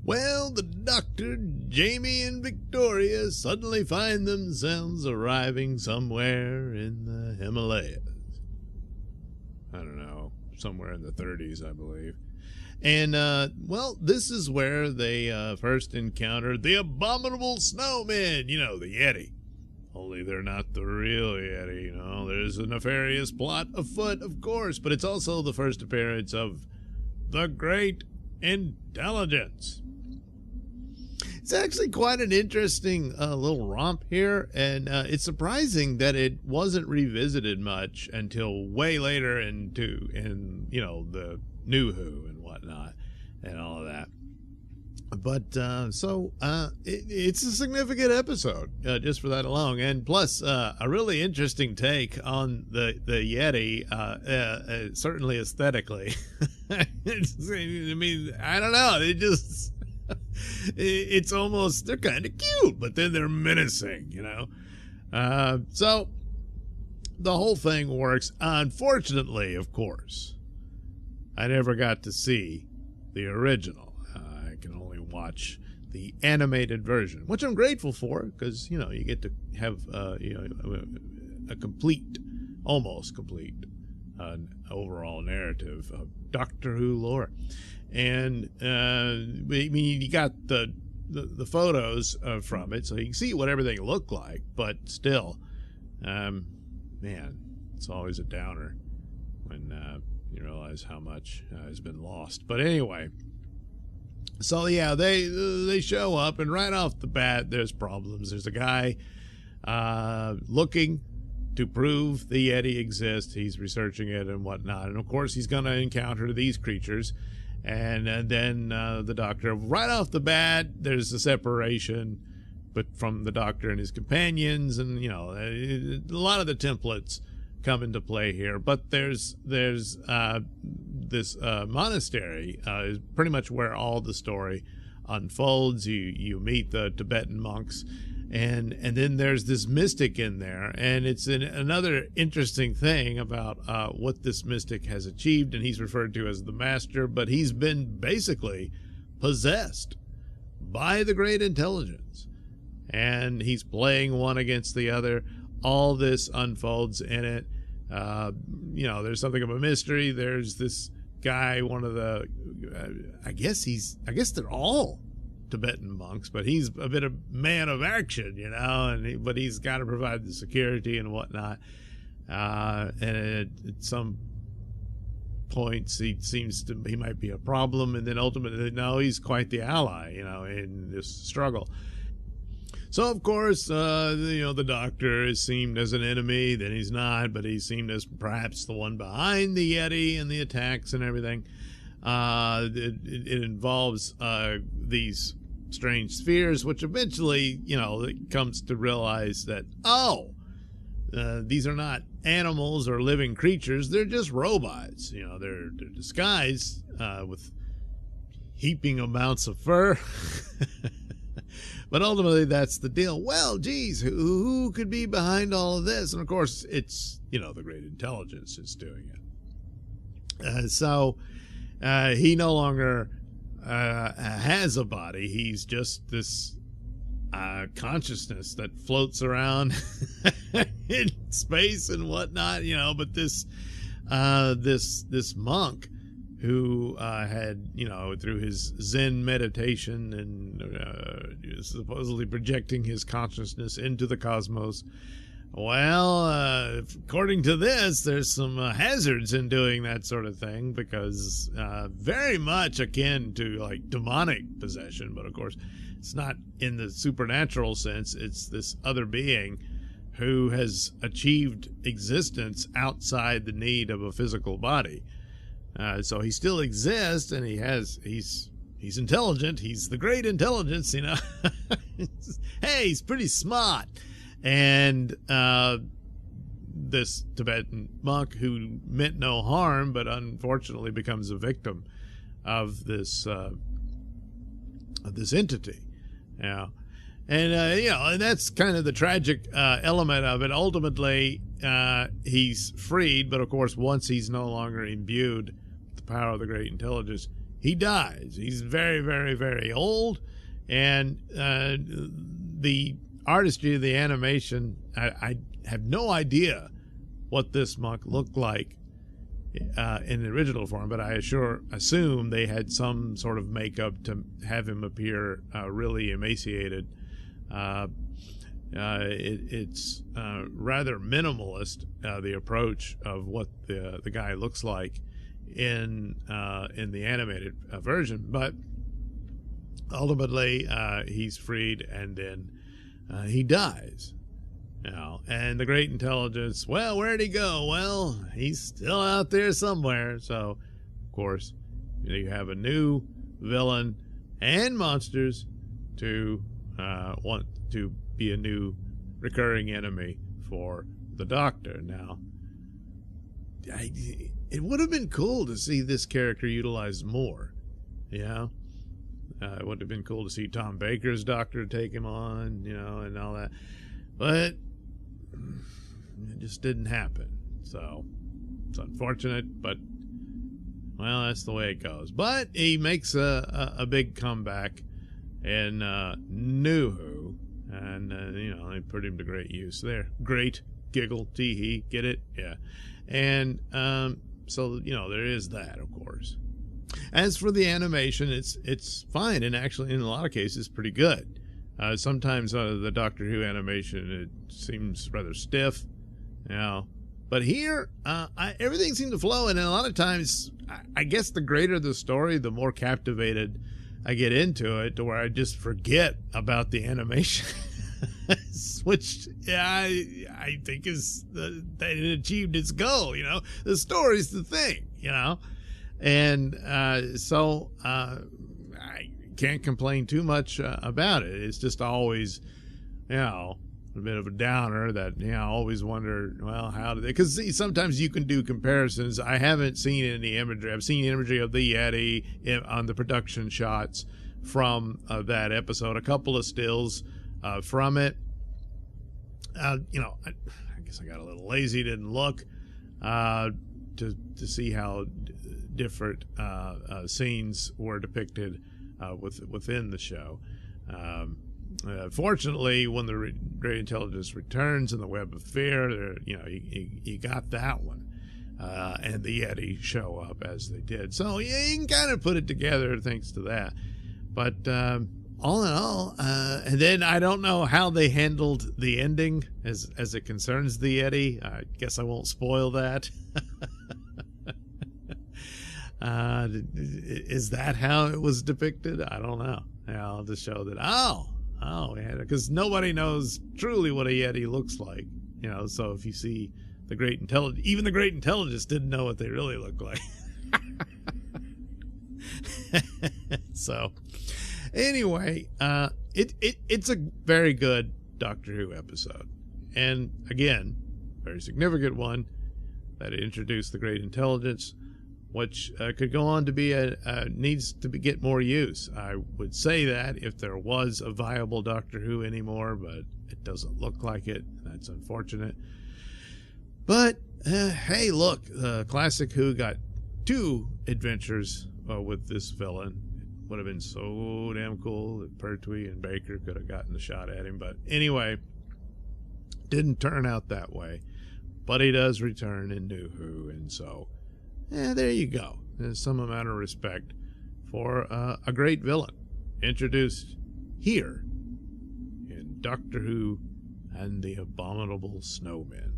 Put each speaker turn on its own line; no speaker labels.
Well, the doctor, Jamie, and Victoria suddenly find themselves arriving somewhere in the Himalayas. I don't know, somewhere in the 30s, I believe. And, well, this is where they first encountered the Abominable Snowmen, you know, the Yeti. Only they're not the real Yeti, you know. There's a nefarious plot afoot, of course, but it's also the first appearance of the Great Intelligence. It's actually quite an interesting little romp here, and it's surprising that it wasn't revisited much until way later in you know, the New Who and whatnot and all of that. But it's a significant episode just for that alone, and plus a really interesting take on the Yeti, certainly aesthetically. I mean, I don't know, it's almost, they're kind of cute, but then they're menacing, you know. So the whole thing works. Unfortunately, of course, I never got to see the original. I can only watch the animated version, which I'm grateful for, because, you know, you get to have you know, a complete, almost complete overall narrative of Doctor Who lore. And I mean, you got the photos from it, so you can see what everything looked like, but still, man, it's always a downer when you realize how much has been lost. But anyway, so yeah, they show up, and right off the bat, there's problems. There's a guy looking to prove the Yeti exists. He's researching it and whatnot, and of course, he's going to encounter these creatures. And then the doctor, right off the bat, there's a separation, but from the doctor and his companions, and, you know, a lot of the templates come into play here. But there's this monastery is pretty much where all the story unfolds. You meet the Tibetan monks, and then there's this mystic in there, and it's another interesting thing about what this mystic has achieved, and he's referred to as the master, but he's been basically possessed by the Great Intelligence, and he's playing one against the other. All this unfolds in it. You know, there's something of a mystery. There's this guy, one of the I guess they're all Tibetan monks, but he's a bit of man of action, you know, but he's got to provide the security and whatnot. And at some points, he might be a problem, and then ultimately, no, he's quite the ally, you know, in this struggle. So of course, you know, the doctor is seen as an enemy. Then he's not, but he's seen as perhaps the one behind the Yeti and the attacks and everything. It involves these strange spheres, which eventually, you know, it comes to realize that, these are not animals or living creatures. They're just robots. You know, they're disguised with heaping amounts of fur. But ultimately, that's the deal. Well, geez, who could be behind all of this? And of course, it's, you know, the Great Intelligence is doing it. So he no longer has a body. He's just this consciousness that floats around in space and whatnot, you know. But this monk who had, you know, through his Zen meditation and supposedly projecting his consciousness into the cosmos. Well, according to this, there's some hazards in doing that sort of thing, because very much akin to like demonic possession, but of course it's not in the supernatural sense. It's this other being who has achieved existence outside the need of a physical body. So he still exists, and he's intelligent. He's the Great Intelligence, you know. Hey, he's pretty smart. And this Tibetan monk, who meant no harm, but unfortunately becomes a victim of this entity. You know? And you know, and that's kind of the tragic element of it. Ultimately, he's freed, but of course, once he's no longer imbued with the power of the Great Intelligence, he dies. He's very, very, very old, and the artistry of the animation, I have no idea what this monk looked like in the original form, but I assume they had some sort of makeup to have him appear really emaciated. It's rather minimalist, the approach of what the guy looks like in the animated version, but ultimately he's freed, and then he dies. And the Great Intelligence, well, where'd he go? Well, he's still out there somewhere. So, of course, you have a new villain and monsters to want to be a new recurring enemy for the Doctor. Now, it would have been cool to see this character utilized more. It would have been cool to see Tom Baker's Doctor take him on, and all that. But it just didn't happen. So it's unfortunate, but well, that's the way it goes. But he makes a big comeback in New Who, and they put him to great use there. Great giggle, tee hee, get it? Yeah. And so there is that, of course. As for the animation, it's fine, and actually in a lot of cases pretty good. Sometimes the Doctor Who animation, it seems rather stiff, but here everything seems to flow, and a lot of times I guess the greater the story, the more captivated I get into it, to where I just forget about the animation. Which I think is that it achieved its goal. The story's the thing, and so I can't complain too much about it. It's just always, a bit of a downer that, I always wonder, well, how did they, because sometimes you can do comparisons. I haven't seen any imagery. I've seen imagery of the Yeti on the production shots from that episode, a couple of stills from it. I guess I got a little lazy, didn't look to see how different scenes were depicted within the show. Fortunately, when the Great Intelligence returns in the Web of Fear, you got that one, and the Yeti show up as they did. So you can kind of put it together thanks to that. But all in all, and then I don't know how they handled the ending as it concerns the Yeti. I guess I won't spoil that. Is that how it was depicted? I don't know. I'll just show that. Yeah, because nobody knows truly what a Yeti looks like. So if you see the Great Intelligence, even the Great Intelligence didn't know what they really look like. So anyway, it's a very good Doctor Who episode, and again, very significant one that introduced the Great Intelligence, which could go on to be needs to get more use. I would say that if there was a viable Doctor Who anymore, but it doesn't look like it. That's unfortunate. But hey, look, Classic Who got 2 adventures with this villain. It would have been so damn cool that Pertwee and Baker could have gotten a shot at him. But anyway, didn't turn out that way. But he does return in New Who, and so there you go. There's some amount of respect for a great villain introduced here in Doctor Who and the Abominable Snowmen.